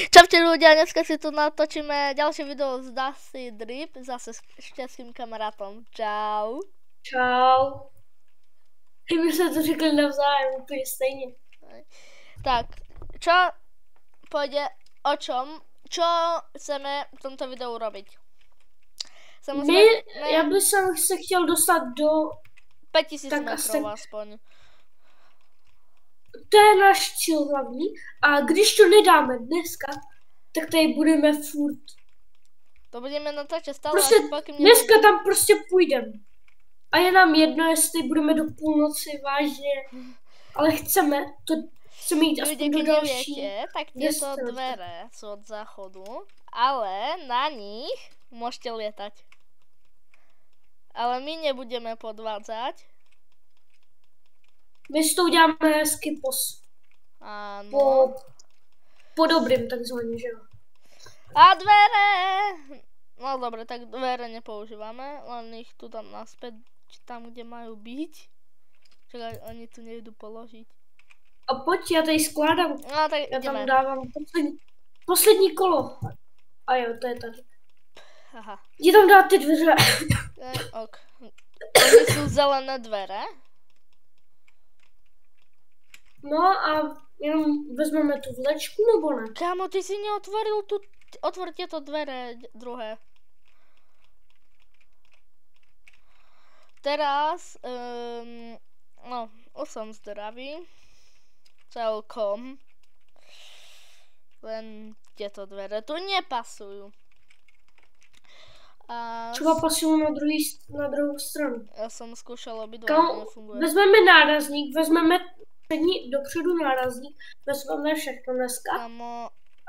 Čaute ľudia, dneska si tu natočíme ďalšie video z Dusty Drip, zase s českým kamarátom. Čau. Čau. I my jsme to řekli navzájem úplně stejně. Tak, čo pôjde o čom? Čo chceme v tomto videu robiť? Já bych se chtěl dostat do 5000 metrov aspoň. To je náš cíl hlavní. A když to nedáme dneska, tak tady budeme furt. To budeme natáčet stále. Prostě dneska tam prostě půjdeme. A je nám jedno, jestli budeme do půlnoci, vážně. Ale chceme jít aspoň do další. Neviete, tak tieto dvere sú od záchodu, ale na nich môžete lietať. Ale my nebudeme podvádzať. My si to uděláme hezky po dobrým takzvaně, že jo. A dvere! No dobre, tak dvere nepoužívame, len ich tu tam naspäť, tam, kde majú byť. Čakaj, oni tu nejdu položiť. A pojď, já tady skládám. No tak já ideme. tam dávám poslední kolo. A jo, to je tady. Aha. Jdi tam dát ty dveře. Ok. Oni sú zelené dvere. No a jenom vezmeme tu vlečku, nebo ne? Kámo, ty si neotvoril tu... Otvor tieto dvere druhé. Teraz... no, už som zdravý. Celkom. Len tieto dvere tu nepasujú. Třeba pasujú na druhou stranu. Ja som skúšal obidva, nefunguje. Vezmeme nárazník, vezmeme dopředu nárazník, vezmeme všechno dneska,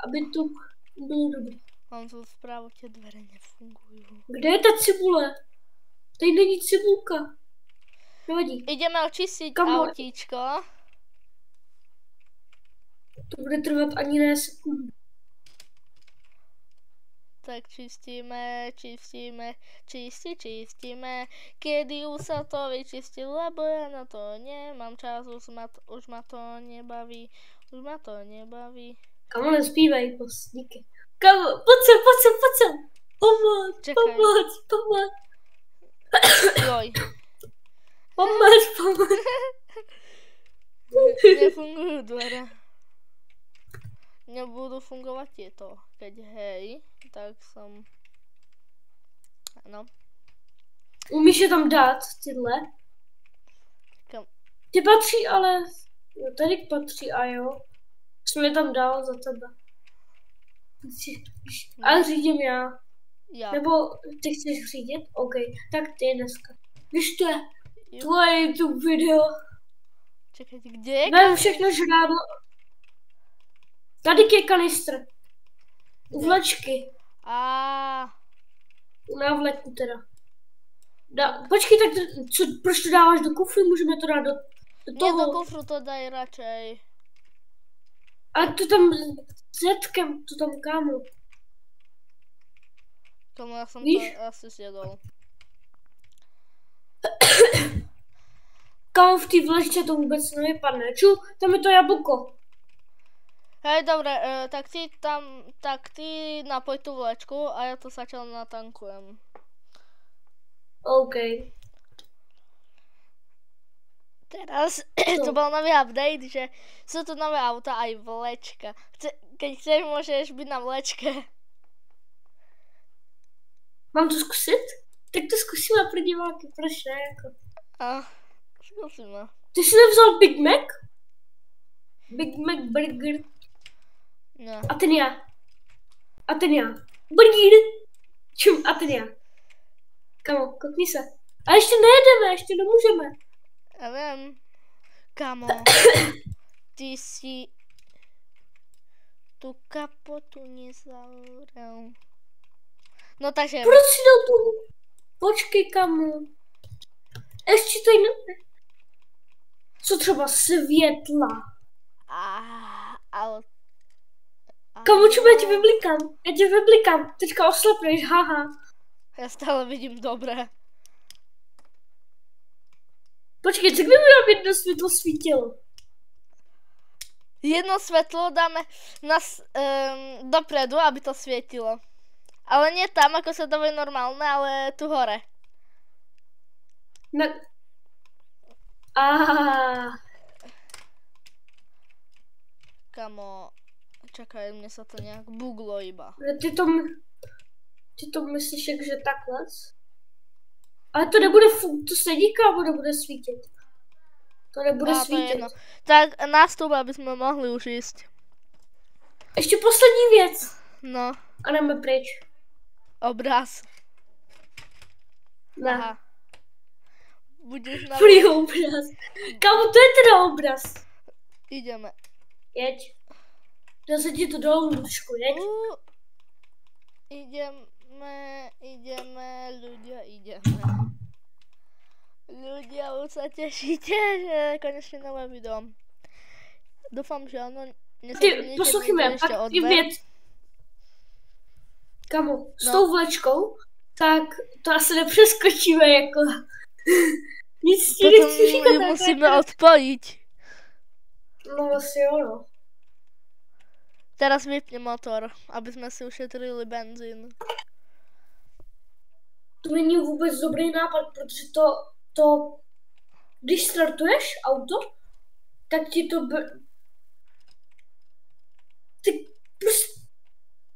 aby tu bylo dobrý. Mám tu zprávu, tie dvere nefungujú. Kde je ta cibule? Tady není cibulka. Nevadí. Ideme očistiť autíčko. To bude trvat ani ne sekundu. Tak čistíme. Kedy už sa to vyčistí, lebo ja na to nemám čas, už ma to nebaví. Kamo, nespívej, díky. Kamo, pojď sem. Pomoc. Joj. Pomoc. Nefungujú dvere. Nebudú fungovať tieto. Keď hej, tak som... No. Umíš je tam dát, tyhle? Kam? Ty patří, ale... Jo, tady patří, a jo. Jsem je tam dal za tebe. Ale řídím já. Nebo ty chceš řídit? OK, tak ty dneska. Víš, to je tvoje YouTube video. Čekajte, kde je? Vem všechno žrádlo. Tady je kanistr. U vlečky. Na vleku teda. Počkej, tak proč to dáváš do kufru? Můžeme to dát do toho. Nie, do kufru to daj radšej. Ale to tam zetkem, to tam kámo. Tomu ja som to asi zjedol. Kámo, v té vlečce to vůbec nevypadne. Tam je to jablko. Hej, dobre, tak ty napoj tú vlečku a ja to zatiaľ natankujem. OK. Teraz to bol nový update, že sú tu nové auta aj vlečka. Keď chceš, môžeš byť na vlečke. Mám to zkusit? Tak to zkusíme pro diváky, proč ne? Jako. Zkusíme. Ty jsi nevzal Big Mac? Big Mac burger. No. A ten já. Burger. Čum, a ten já. Kamo, koukni se. A ještě nejedeme, ještě nemůžeme. Ja viem. Kamo, ty si tú kapotu nezavrel. No takže... Proč si dal tu? Počkej, kamo. Ještě to jiné. Co třeba světla? Ale... Kamo, čemu já tě vyblikám. Teďka oslepneš, haha. Ja stále vidím dobre. Počkej, tak by mi jedno světlo svítilo. jedno svetlo dáme dopredu, aby to svietilo. Ale nie tam, ako sa dávajú normálne, ale tu hore. Kamo, čakaj, mne sa to nejak buglo iba. Ty to myslíš, že takhle? Ale to nebude to sedíka, alebo nebude svítit? To nebude svítit. Tak nástup, aby sme mohli už ísť. Ještě poslední věc. No. A jdeme pryč. Obraz. Ne. Aha. Budeš na... Prý obraz. Kámo, to je teda obraz. Ideme. Jeď. Dá se ti to dolů, Lučku, jeď. Ideme, ľudia, ideme. Ľudia, už sa tešíte, že konečne nové video. Dúfam, že ono... Ty, poslouchej mě, pak je věc. Kamo, s tou vlečkou, tak to asi nepřeskočíme, jako... Nic ti nechci říkat. Potom musíme odpojiť. No asi jo, no. Teraz vypni motor, aby sme si ušetrili benzín. To není vůbec dobrý nápad, protože když startuješ auto, tak ti to...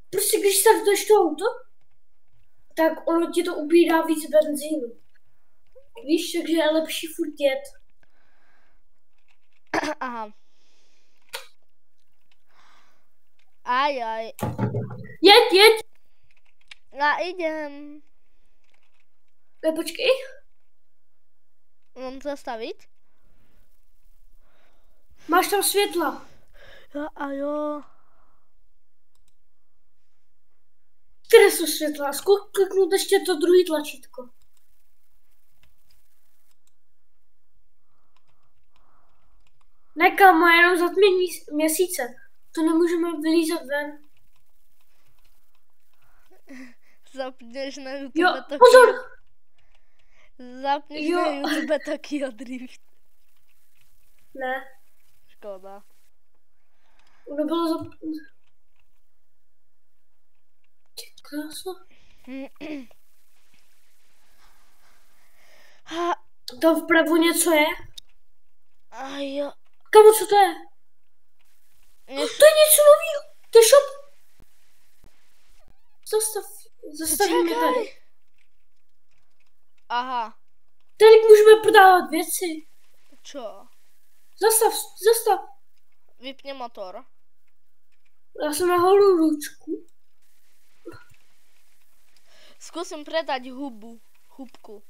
Prostě když startuješ to auto, tak ono ti to ubírá víc benzínu. Víš, takže je lepší furt jet. Aha. Aj. Jeď! Ja idem. Počkej. Mám zastaviť? Máš tam světla. Jo. Které jsou světla? Kliknout ještě to druhý tlačítko. Nekam, má jenom zatmění měsíce. To nemůžeme vylízat ven. Zapneš na YouTube jo, Tokyo. Pozor! Zapneš na YouTube Tokyo Drift. Ne. Škoda. Ono bylo zapnuté. Krása. Tam vpravo něco je? A jo. Kamo, co to je? To je něco nového. To je shop. Zastavíme tady. Aha. Tady můžeme prodávat věci. Čo? Zastav. Vypni motor. Já jsem na holou ručku. Skúsim predať hubku.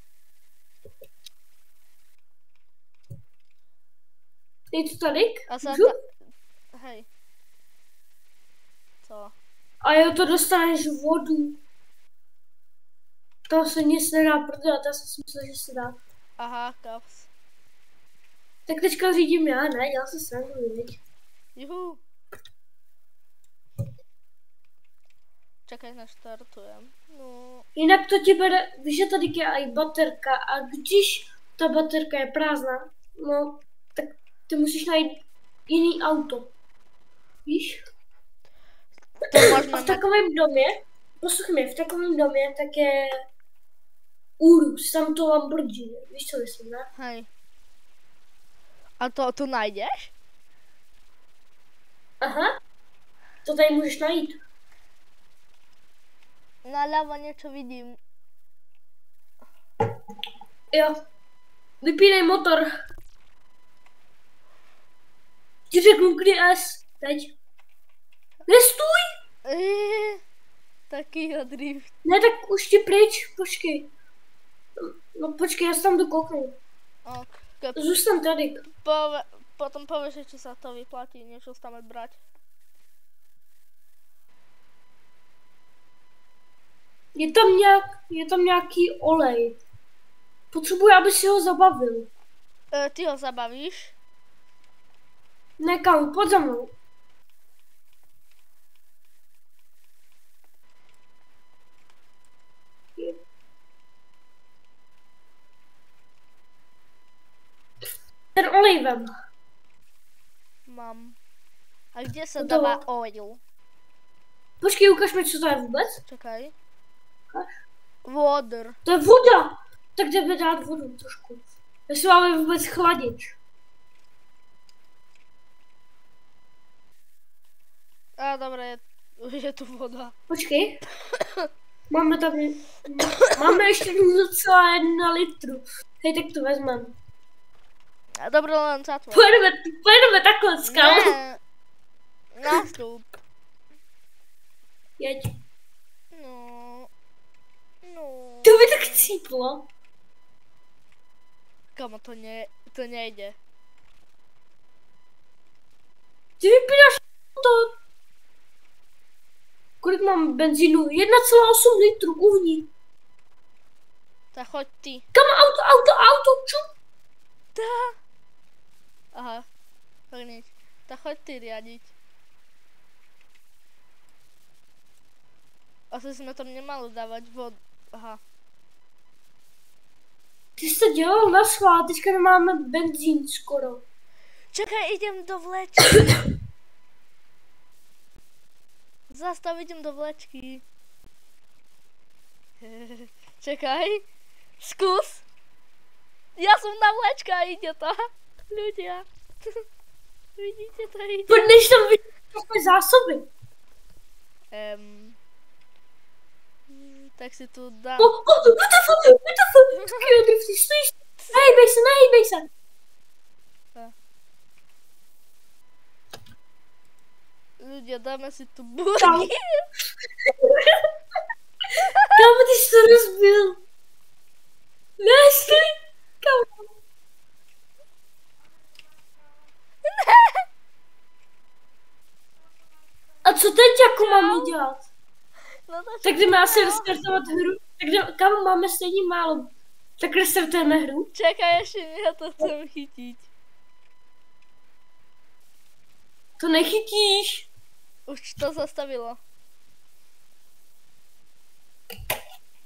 Je to tady? Hej. Co? A jo, to dostaneš vodu. To se nic nedá prodat, já jsem si myslel, že se dá. Aha, kaps. Tak teďka řídím já, ne? Já se sranduji, viď? Juhu. Čakaj, naštartujem. No. Jinak to ti bere, víš, že tady je i baterka a když ta baterka je prázdná, no, tak ty musíš najít jiný auto. Víš? A v takovém domě, poslouchej mě, v takovém domě tak je Urus, tam to Lamborghini, víš co myslím, ne? Hej. A to tu najdeš? Aha, to tady můžeš najít. Naľavo niečo vidím. Jo, vypínej motor. Ti řeknu, kdy S, teď. Nestůj! Taký drift. Ne, tak už ti pryč, počkej. No počkej, já se tam dokouknu. Okay. Zůstan tady. Potom povieš, že či sa to vyplatí niečo tam brať. Je tam nějaký olej. Potřebuji, aby si ho zabavil. Ty ho zabavíš? Ne, kámo, pojď za mnou. Ten olej vem. Mám. A kde sa No to- dáva oil? Počkej, ukaž mi, co to je vůbec. Čekaj. Ukaž. Water. To je voda. Tak jdeme dát vodu trošku. Jestli máme vůbec chladič. A dobré, je tu voda. Počkej. Máme tam... Máme ještě 0,1 litru. Hej, tak to vezmeme. A dobré, len zatvor. Pojedeme takhle s kámo. Ne. Nastup. Jeď. No. No. To by tak cíplo. Kamo, to nejde. Ty vypínáš to. Kolik mám benzínu? 1,8 litru uvnitř. Tak choď ty. Kam auto, čup. Tá. Aha. Tak nič. Tak choď ty riadiť. Asi sme to nemali dávať vodu. Aha. Ty jsi to dělal na schvál, teďka nemáme benzín skoro. Čakaj, idem do vlečky. Zastav, idem do vlečky. Čakaj. Skús. Ja som na vlečke a ide to. Ľudia. Vidíte to, ide. Pojď, než tam vidíš zásoby. Tak si tu dám. WTF. Taký odrivci, stojíš. Nehejbej se. Ľudia, dáme si tu burgy. Kámo, ty jsi to rozbil. Ne, stoj. Kámo. A co teď jako mám dělat? No to Tak jdeme asi restartovat hru. Tak kámo, máme stejně málo. Tak restartujeme hru. Čakaj, ešte ja to chcem chytiť. To nechytíš. Už to zastavilo.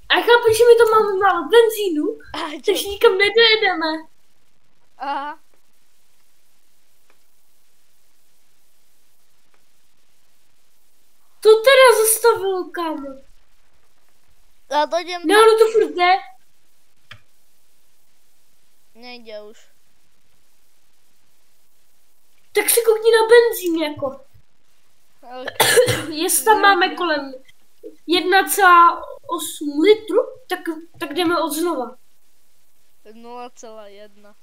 A chápu, že my to máme málo benzínu, A takže nikam nedojedeme. Aha. To teda zastavilo, kámo. A dojdem Ne, tam. ono to furt jde. Nejde už. Tak si koukni na benzín, jako. Jestli tam máme kolem 1,8 litru, tak jdeme od znova. 0,1.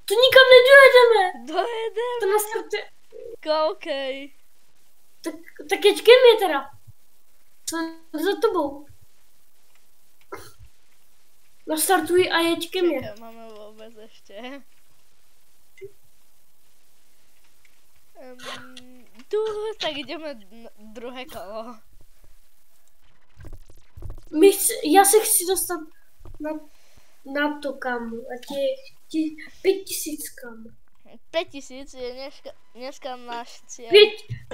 To nikam nedojedeme. To Dojedeme. nastartuje. Koukej. Tak jeď ke mně teda. Jsem za tobou. Nastartuj a jeď ke mně. Čakaj, máme vôbec ešte. Tak ideme druhé kolo. Já se chci dostat na to, kámo. A těch 5000, kámo. 5000 je dneska náš cieľ.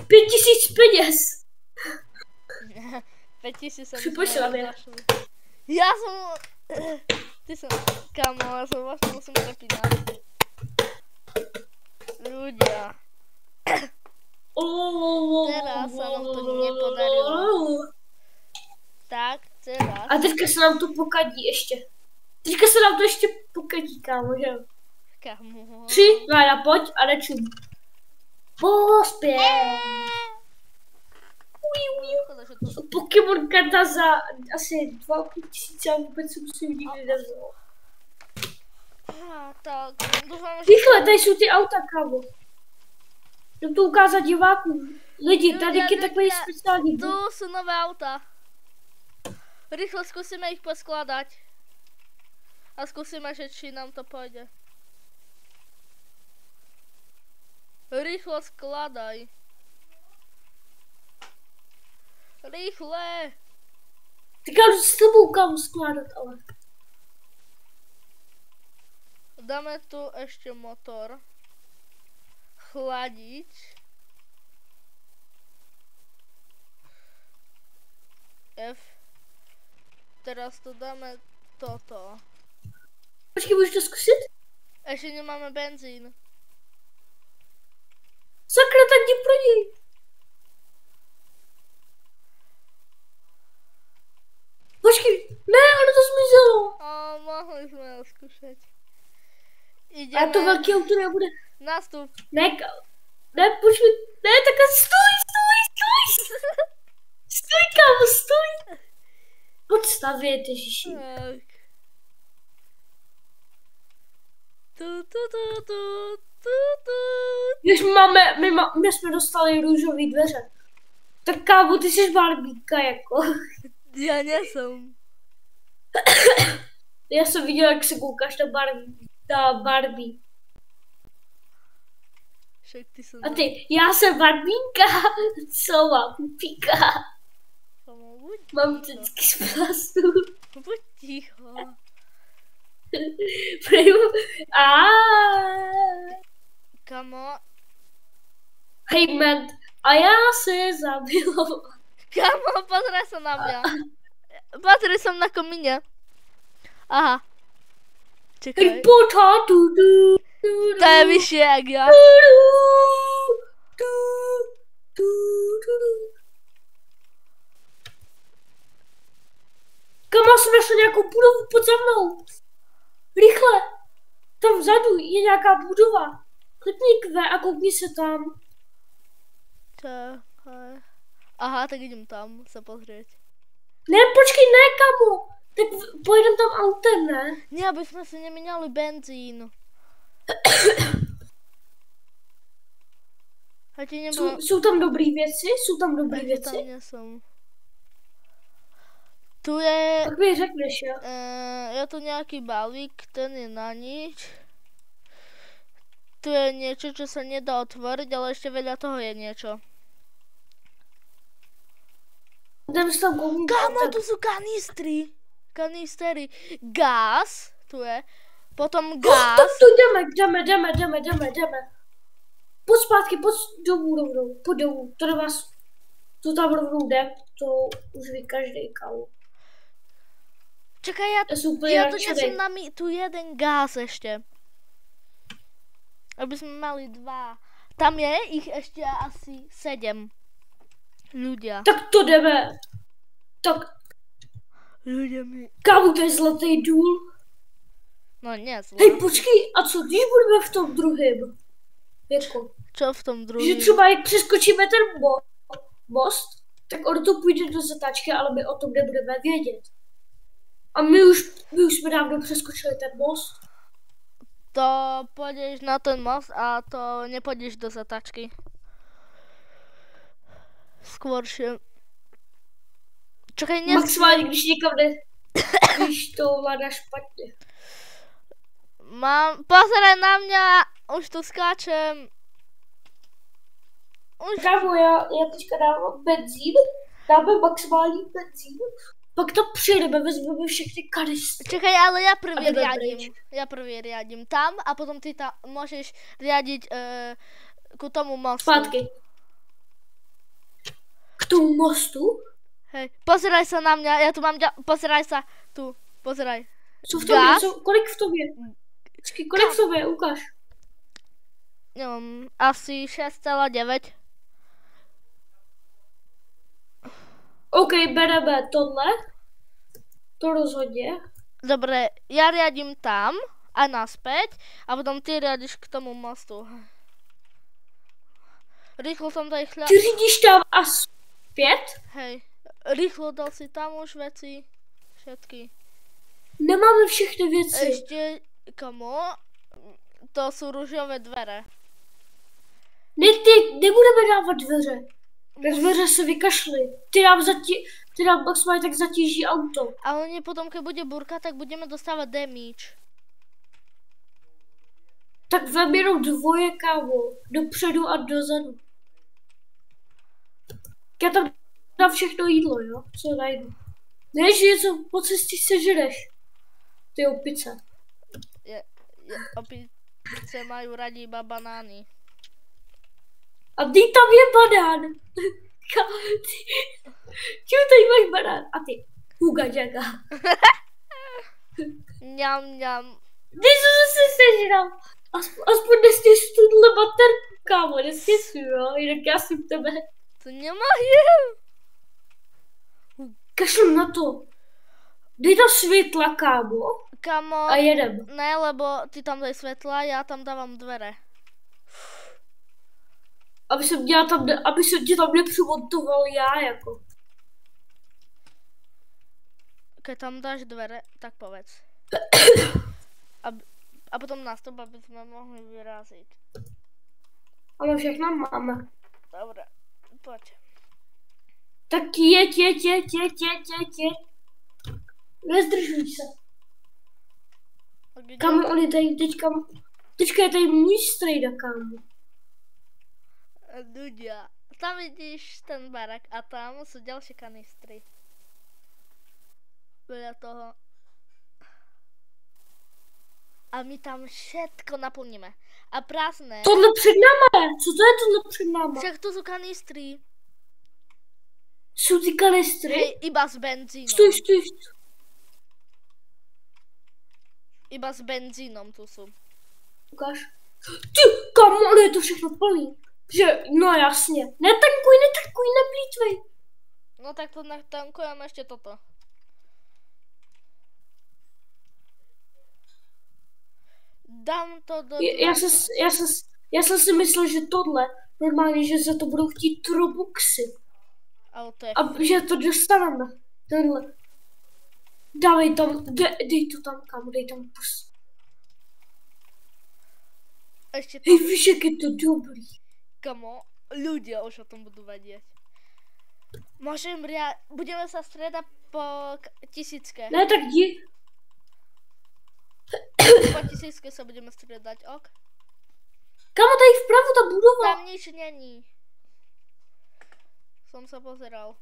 5000 peněz. 5000 sa Připočila mě. Ja som... Ty som... Kamo, ja som vlastne musím prepínať. Ľudia. Teraz sa nám to nepodarilo. Tak, teraz. A teďka se nám to pokadí ještě. Teďka se nám to ještě pokadí, kámo, že jo? Kamo. 3, 2, 1, pojď a nečum. Pospěch. Škoda, že to... Pokémon karta za asi 2500 a vůbec se musím nikdy nezval. Tak, dúfam, že... Rychle, tady jsou ty auta, kámo. Jdu to ukázat divákům. Lidi, tady je takový speciální Tu sú nové auta. Rýchlo skúsime ich poskladať. A skúsime, že či nám to pôjde. Rýchlo skladaj. Rýchle. Ty kámo, s tebou kámo skládat, ale. Dáme tu ešte motor. Chladiť. F. Teraz tu dáme toto. Počkej, můžeš to zkusit? Ešte nemáme benzín. tak jdi pro něj. Počkej, ne, ono to zmizelo. A mohli jsme ho zkušet. A Ideme. to velký auto nebude. Nastup. Ne, počkej, ne, tak stůj. Stůj, kámo, stůj. Podstavět, ježiši. Tak. Když my jsme dostali růžový dveře. Tak kámo, ty jsi Barbíka, jako. Já nejsem. Já jsem viděl, jak se koukáš na Barbie. Však ty jsem A ty, já jsem Barbínka. Co mám, píka. Mám vždycky z plastu. Buď ticho. Kamo. Hej, man. A já se zamiloval. Kamo, pozri sa na mňa. Pozri som na komíne. Aha. Čekaj. Hej, potátu. To je vyššie jak ja. Kam jsem našel nějakou budovu pod za mnou? Rychle! Tam vzadu je nějaká budova. Klikni Q a koukni se tam. Čekaj. Aha, tak idem tam sa pozrieť. Ne, počkej, ne, kamo. Tak pojedem tam autem, ne? Nie, aby sme si nemínali benzín. A ti nebylo... Jsou tam dobrý věci? Jsou tam dobrý Tam věci? nesom. Tu je... Tak mi řekneš, jo? Je tu nejaký balík, ten je na nič. Tu je niečo, čo sa nedá otvoriť, ale ešte veľa toho je niečo. Jdem se tam kouknout. Kámo, tu sú kanistry. Kanistery. Gás, tu je. Potom gás. Tu jdeme. Pojď zpátky, pojď domů rovnou. Pojď domů, to do vás. To tam rovnou jde, to už ví každý, kámo. Čekaj, Ja tu nesem na tu jeden gás ešte. Aby sme mali 2. Tam je ich ešte asi 7 ľudia. Tak to jdeme. Tak, Ľudia mi... kámo, to je zlatý důl. No nie, zle. Hej, počkej, a co když budeme v tom druhém? Jako, Čo v tom že druhém? třeba jak přeskočíme ten most, tak ono to půjde do zatáčky, ale my o tom nebudeme vědět. A my už jsme dávno přeskočili ten most. To pôjdeš na ten most a to nepôjdeš do zatačky. Skôršie. Čakaj, Maximálně, když někam když to ovládáš špatně. Pozeraj na mňa, už tu skáčem. Kámo, já teďka dávám benzín, dáme maximální benzín, pak tam přijedeme, vezmeme všechny kanistry. Čakaj, ale ja prvý A jdeme riadím. pryč. Ja prvý riadím tam a potom ty tam môžeš riadiť ku tomu mostu. Zpátky. K tomu mostu? Hej, pozeraj sa na mňa, ja tu mám pozeraj sa, tu, pozeraj. Co v tom je? Kolik v tom je? Počkej, kolik v tom je? Ukáž. Neviem, asi 6,9. OK, bereme tohle. To rozhodně. Dobre, ja riadím tam a naspäť a potom ty riadiš k tomu mostu. Rýchlo som tady Ty řídíš tam a zpět? Hej, rýchlo dal si tam už veci, všetky. Nemáme všechny věci. Ešte, kamo, to sú ružové dvere. Ne, ty nebudeme dávat dveře. Tak dveře se vykašly. Ty nám maximálně tak zatíží auto. Ale nie potom, keď bude burka, tak budeme dostávať damage. Tak vem jenom dvoje, kámo. Dopředu a dozadu. Já tam dám všechno jídlo, jo? Co najdu. Ne, že něco po cestě sežereš. Ty opice. Opice majú radi iba banány. A ty tam je banán. Čím tady máš banán? A ty, huga jaga. Ňam, ňam. Ty jsi se sežral. Aspoň nestěž tuhle baterku. Kámo, neskysuj, jo, jinak já jsem tebe. To nemajem. Kašlem na to. Dej do světla, kámo. Kamo, A jedem. ne, lebo ty tam daj svetla, já tam dávám dvere. Aby jsem tě tam nepřimontoval já, jako. Keď tam dáš dvere, tak povedz. A potom nástup, aby jsme mohli vyrazit. Ale všechno máme. Dobre, poď. Tak jeď. Nezdržuj se. Kámo, on je tady teďka je tady můj strejda, kámo. Ľudia, tam vidíš ten barak a tam sú ďalšie kanistry. Veľa toho. A my tam všetko naplníme. A prázdne. Tohle před náma, co to je tohle před náma? Však to sú kanistry. Jsou ty kanistry? Hej, iba s benzínom. Stoj. Iba s benzínom tu sú. Ukáž. Ty, kámo, ono je to všechno plný. Že, no jasně. Netankuj, neplýtvej. No tak to natankujeme ešte toto. Dám to do... Já jsem si myslel, že tohle, normálně, že za to budou chtít Robuxy. Ale to je... A že to dostaneme. Tenhle. Dávej tam, dej to tam, kámo, dej tam pus. Ešte to... Hej, víš, jak je to dobrý. Kamo, ľudia už o tom budú vedieť. Budeme sa striedať po 1000. Ne, tak jdi. Po 1000 sa budeme striedať, ok? Kámo, tady vpravo ta budova. Tam nič není. Som sa pozeral.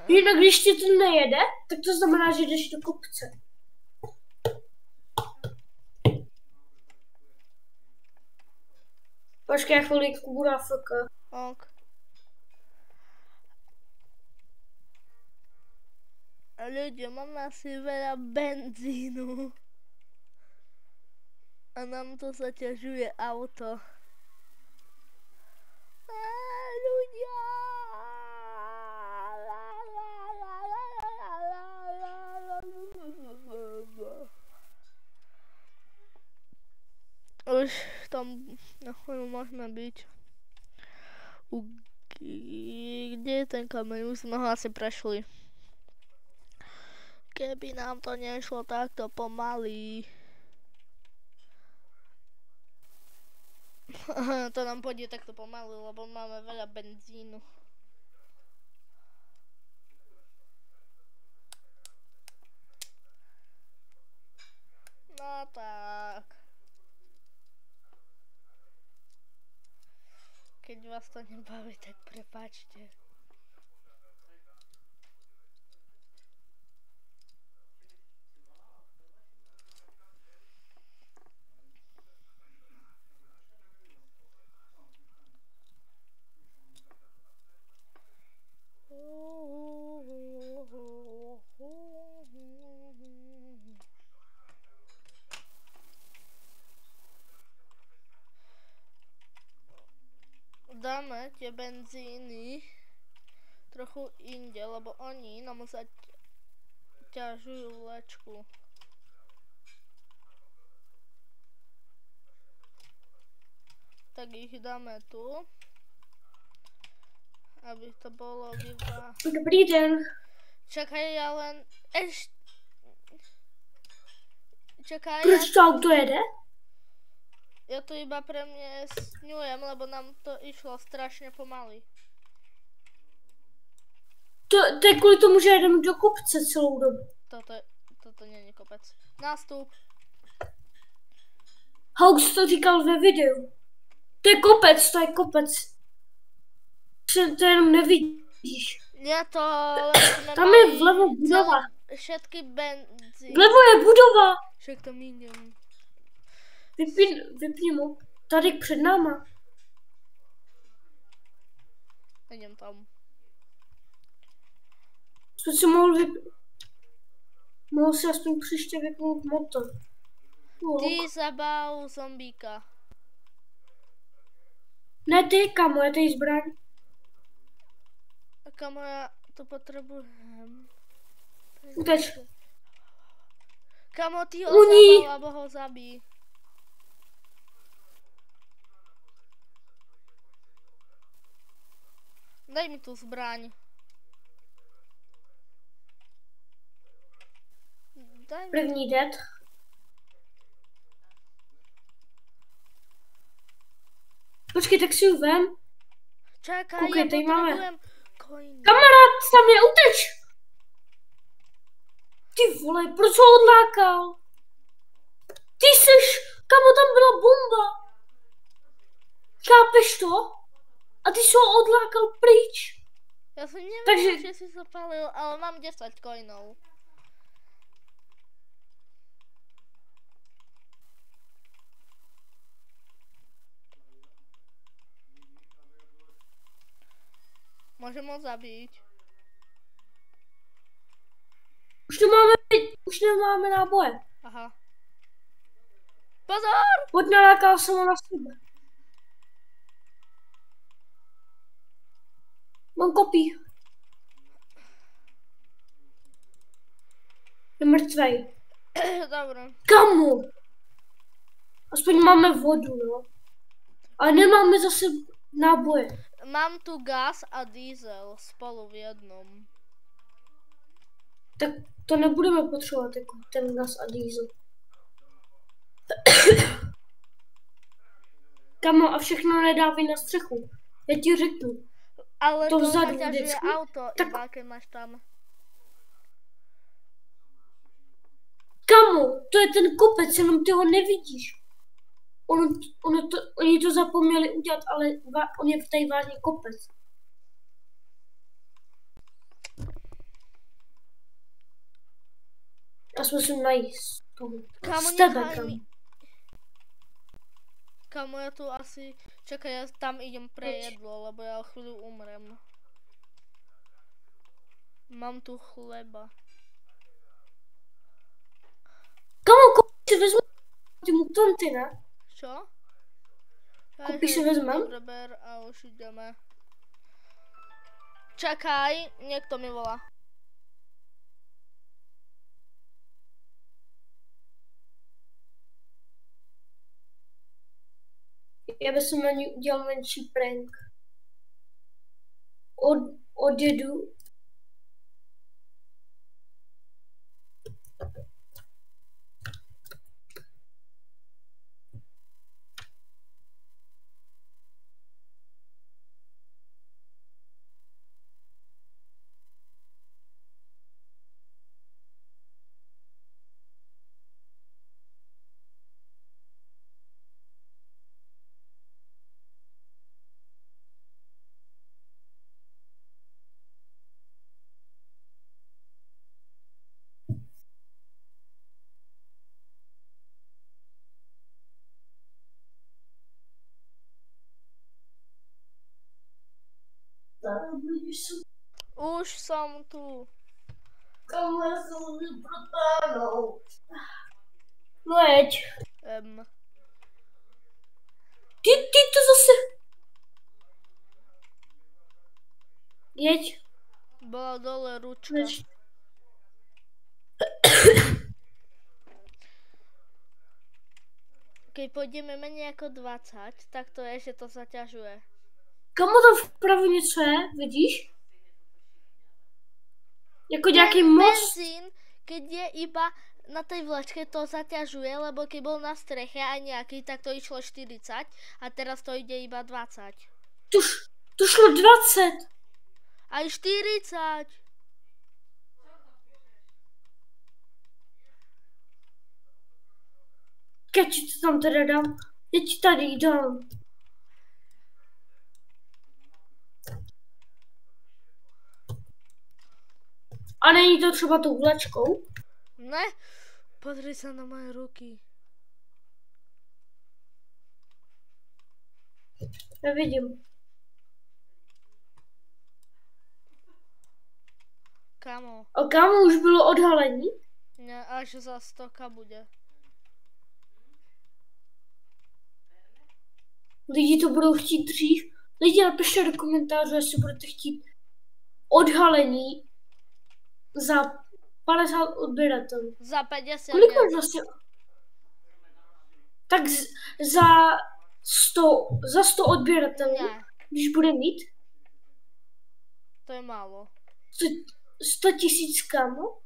Jinak když ti to nejede, tak to znamená, že jdeš do kopce. Počkej chvilku, budu AFK. Ok. Ľudia, máme asi veľa benzínu. A nám to zaťažuje auto. Ľudia! Už tam na chvíľu môžeme byť. Kde je ten kameň? Už sme ho asi prešli. Keby nám to nešlo takto pomaly. To nám pôjde takto pomaly, lebo máme veľa benzínu. No tak. Keď vás to nebaví, tak prepáčte. Dáme tie benzíny trochu inde, lebo oni nám zaťažujú vlečku. Tak ich dáme tu, aby to bolo vyba... Dobrý den. Čakaj, ja len... Čakaj, Proč to auto jede? ja to iba premiesňujem, lebo nám to išlo strašne pomaly. To je kvůli tomu, že jedeme do kopce celou dobu. Toto není kopec. Nástup. Haux to říkal ve videu. To je kopec. To jenom nevidíš. Nie to... Tam je vlevo budova. Všetky benzíny. Vlevo je budova. Však tam idem. Vypni mu. Tady před náma. Idem tam. Co si mohl vypnout? Mohl si aspoň příště vypnout motor. Ty zabav zombíka. Ne ty, kamo, je tady zbraň. Kamo, já to potřebujem. Uteč. Kamo, ty ho Uní. zabav, abo ho zabij. Daj mi tu zbraň. Daj mi. První dead. Počkej, tak si ju vem. Čekaj, Koukej, já tady máme. potřebujem coiny. Kamarád, tam je, uteč! Ty vole, proč ho odlákal? Ty seš, kamo, tam byla bomba. Chápeš to? A ty jsi ho odlákal pryč. Já jsem nevěděl, Takže- že jsi zapálil, ale mám 10 coinů. Můžeme ho zabít. Už nemáme náboje. Aha. Pozor! Odnalákal jsem ho na sebe. Mám kopí. Je mrtvej. Dobré. Kamo? Aspoň máme vodu, no. Ale nemáme zase náboje. Mám tu gas a diesel spolu v jednom. Tak to nebudeme potřebovat, jako ten gas a diesel. Kamo, a všechno nedávej na střechu. Já ti řeknu. Ale To to vzadu zaťažuje vždycky? auto, Tak- iba keď máš tam. Kamo, to je ten kopec, jenom ty ho nevidíš. Oni to zapomněli udělat, ale on je tady vážně kopec. Já si musím najít toho. Kamo, Z tebe, nechaj kamo. mi. Kamo, ja tu asi... Čakaj, ja tam idem pre jedlo, lebo ja o chvíľu umrem. Mám tu chleba. Kamo, kopí si vezmu ty mutanty, ne? Čo? Kopí si vezmem? Dobre, ber a už ideme. Čakaj, niekto mi volá. Já bych na ní udělal menší prank. Odjedu. Už som tu. Kam já se můžu protáhnout? No jeď. Ty to zase... Jeď. Bola dole ručka. Jeď. Keď pôjdeme menej ako 20, tak to je, že to zaťažuje. Kamo tam vpravo něco je, vidíš? Jako nějaký most. Benzín, keď je iba na tej vlečke, to zaťažuje, lebo keď bol na streche aj nejaký, tak to išlo 40 a teraz to ide iba 20. To šlo 20. Aj 40. Já ti to tam teda dám. Já ti tady dám. A není to třeba tou vlečkou? Ne, pozri sa na moje ruky. Nevidím. Kamo. A kámo, už bylo odhalení? Ne, až za 100 bude. Lidi to budou chtít dřív. Lidi, napište do komentářů, jestli budete chtít odhalení za 50 odběratelů. Za 50 Kolik ne. máš vlastně? Tak za 100 odběratelů, Ne, když bude mít to je málo. 100 000 kámo,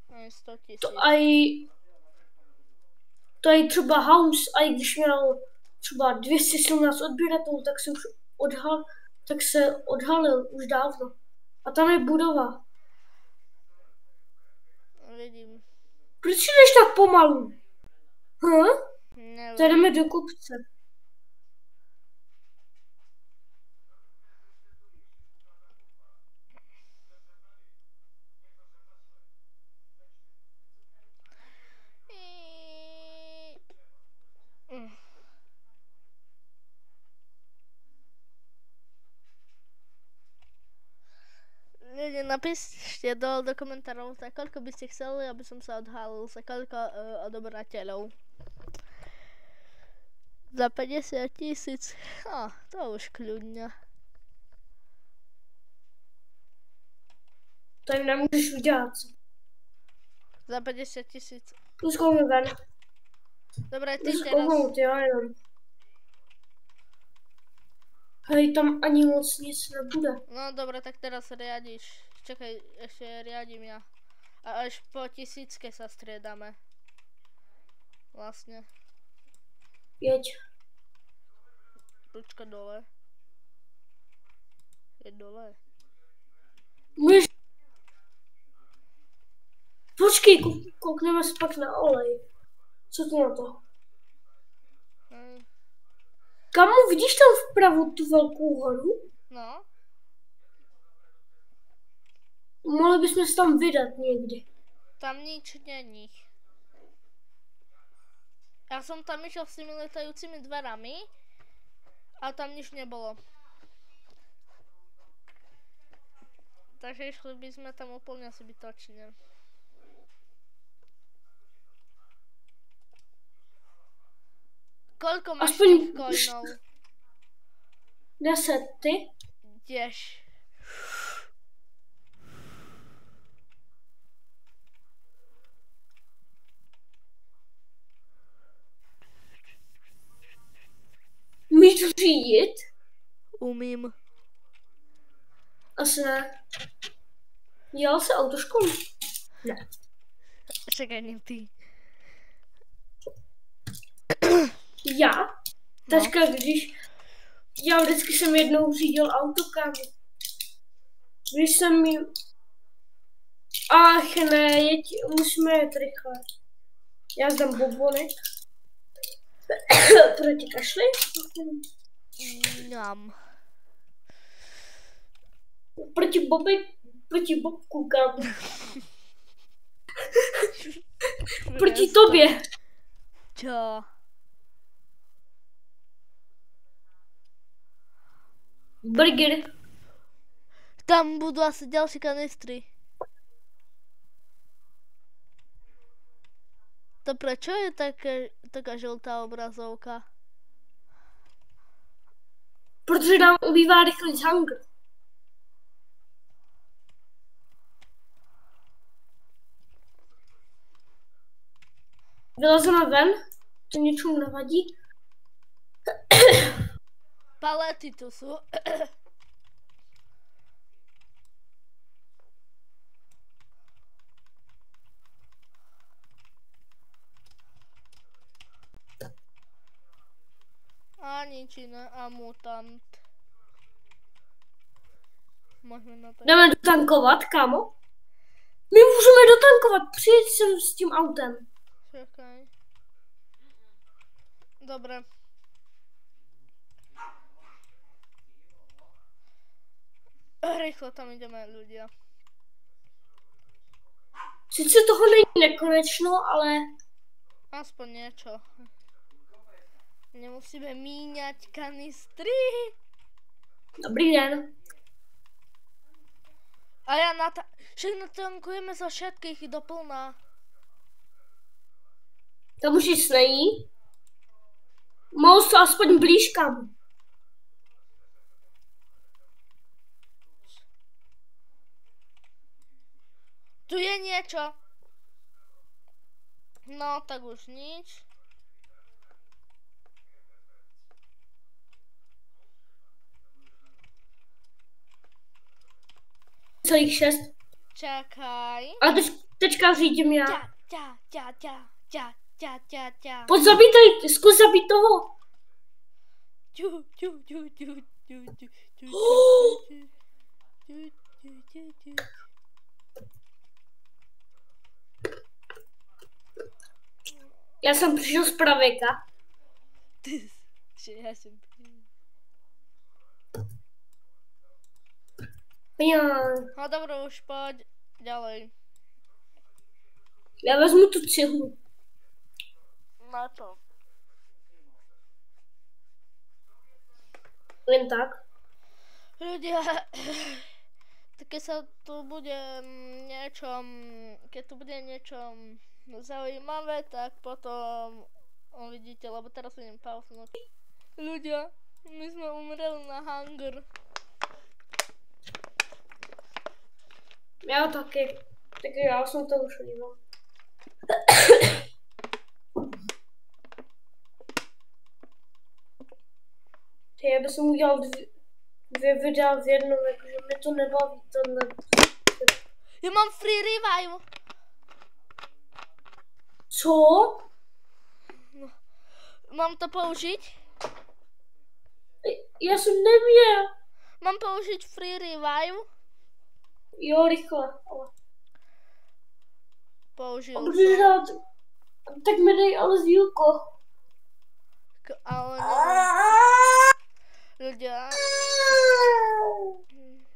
Ne, 100 000. To je třeba House, a i když měl třeba 217 odběratelů, tak se odhalil už dávno. A tam je budova. Vidím. Proč jdeš tak pomalu? Nevím. To jdeme do kopce. Lidi, napíšte do komentárov, za koľko by ste chceli, aby som sa odhalil, za koľko odobrateľov. Za 50 000, to už kľudne. To jim nemůžeš udělat. Za 50 000. Plus komu ven. Dobre, ty Plus teraz. komu, já jenom. Hej, tam ani moc nic nebude. No dobre, tak teraz riadiš. Čakaj, ešte riadím ja. A až po 1000 sa striedame. Vlastne. Jeď. Ručka dole. Je dole. Můžeš... Počkej, koukneme se pak na olej. Co to na to? Kamu, vidíš tam vpravo tu velkou horu? No. Mohli bychom se tam vydat někdy. Tam nič není. Ja som tam išiel s tými letajúcimi dverami a tam nič nebolo. Takže išli by sme tam úplne zbytočne. Koľko máš Aspoň tých coinov? 10, ty? Tiež. Umíš řídit? Umím. Asi ne. Dělal se autoškolu? Ne. Čakaj, nie ty. Já? Tačka, já vždycky jsem jednou řídil auto, kámo. Když jsem jí... Ach ne, musíme jet rychle. Já zdám bobonek. Proti kašli? Mám. Proti bobku, kámo. Proti tobě. Čo? Burger. Tam budú asi ďalšie kanistry. To prečo je taká žltá obrazovka? Protože nám ubývá rychlý hunger. Vylezeme ven, to něčemu nevadí. Palety tu sú. A nič iné, a mutant. Môžeme na to... Jdeme dotankovat, kámo? My můžeme dotankovat, přijeď sem s tím autem. Čakaj. Dobre. Rýchlo tam ideme, ľudia. Sice toho není nekonečno, ale... Aspoň niečo. Nemusíme míňať kanistry. Dobrý den. A ja však natankujeme za všetkých do plná. Tam už nic není. Mohl to aspoň blížkam. Tu je niečo. No, tak už nič. Celých 6. Čakaj. A teďka řídím já. Ťa. Pojď zabít, zkus zabít toho. Já jsem přišel z pravěka. Ja som... Ja. No dobro, už poď ďalej. Já vezmu tu cihlu. Na to. Len tak. Ľudia, keď sa tu bude keď tu bude niečo zaujímavé, tak potom uvidíte, lebo teraz idem pauznúť. Ľudia, my sme umreli na hunger. Já taky. Tak já jsem to už líbal. Já bych udělal dvě videa v jednom, jakože mě to nebaví tohle. Ja mám free revive. Co? Mám to použiť? Já jsem neměl. Mám použiť free revive? Jo, rychle. Použil A můžeš som. dát... Tak mi dej ale sdílko. Ale ľudia.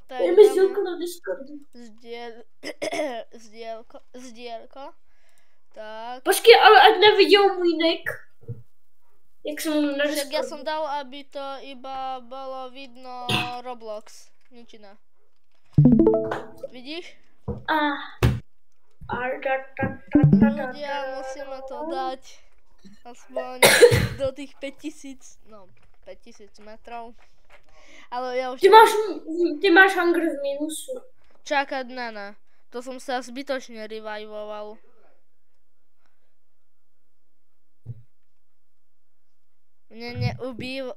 Tak Je mi sdílko na Discordu. Sdielko. Tak. Počkej, ale ať neviděl můj nick. Jak jsem mu na Tak Discordu. ja som dal, aby to iba bolo vidno Roblox. Nič iné. Vidíš? Ľudia, musíme to dať aspoň do tých 5000 metrov. Ale ja už... Ty máš hunger v minusu. Čakať, ne. To som sa zbytočne revivoval. Mne neubýva...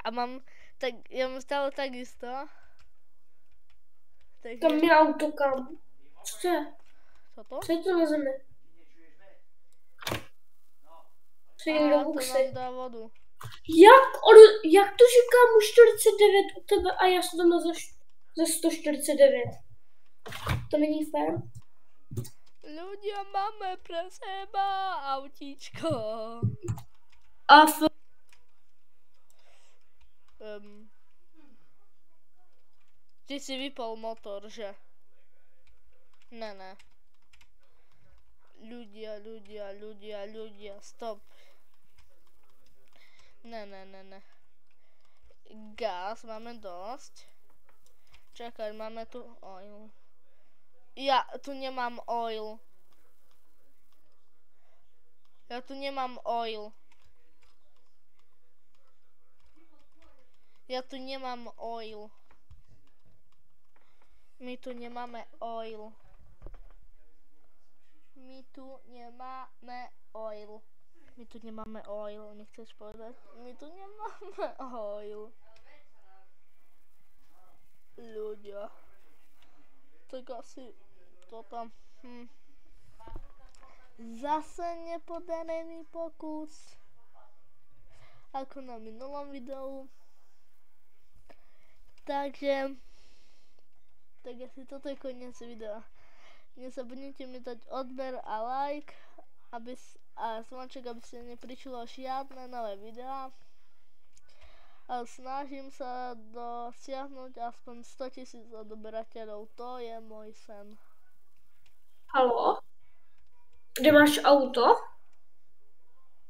A mám... Tak ja mám stále takisto. Takže... Tam je auto kam. Co je? Toto? Co je to na zemi? Co je do To buksy? nám dá vodu. Jak to, že kámo 49 u tebe a já jsem doma za 149? To není fér? Ľudia, máme pre seba autíčko. Ty si vypol motor, že? Ne. Ľudia, stop. Ne. Gaz máme dosť. Čakaj, máme tu oil. Ja tu nemám oil. My tu nemáme oil. Nechceš povedať? My tu nemáme oil. Ľudia. Tak asi to tam... Zase nepodarený pokus. Ako na minulom videu. Takže... Tak asi toto je koniec videa. Nezabudnite mi dať odber a like a zvonček, aby ste neprišlo žiadne nové videá. A snažím sa dosiahnuť aspoň 100 000 odberateľov. To je môj sen. Haló? Kde máš auto?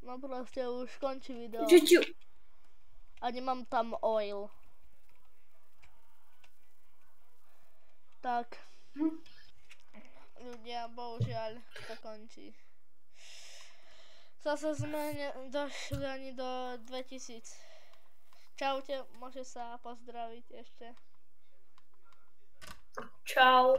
No proste už končí video. A nemám tam oil. Tak. Ľudia, bohužiaľ to končí. Zase sme došli ani do 2000. Čaute, môže sa pozdraviť ešte. Čau.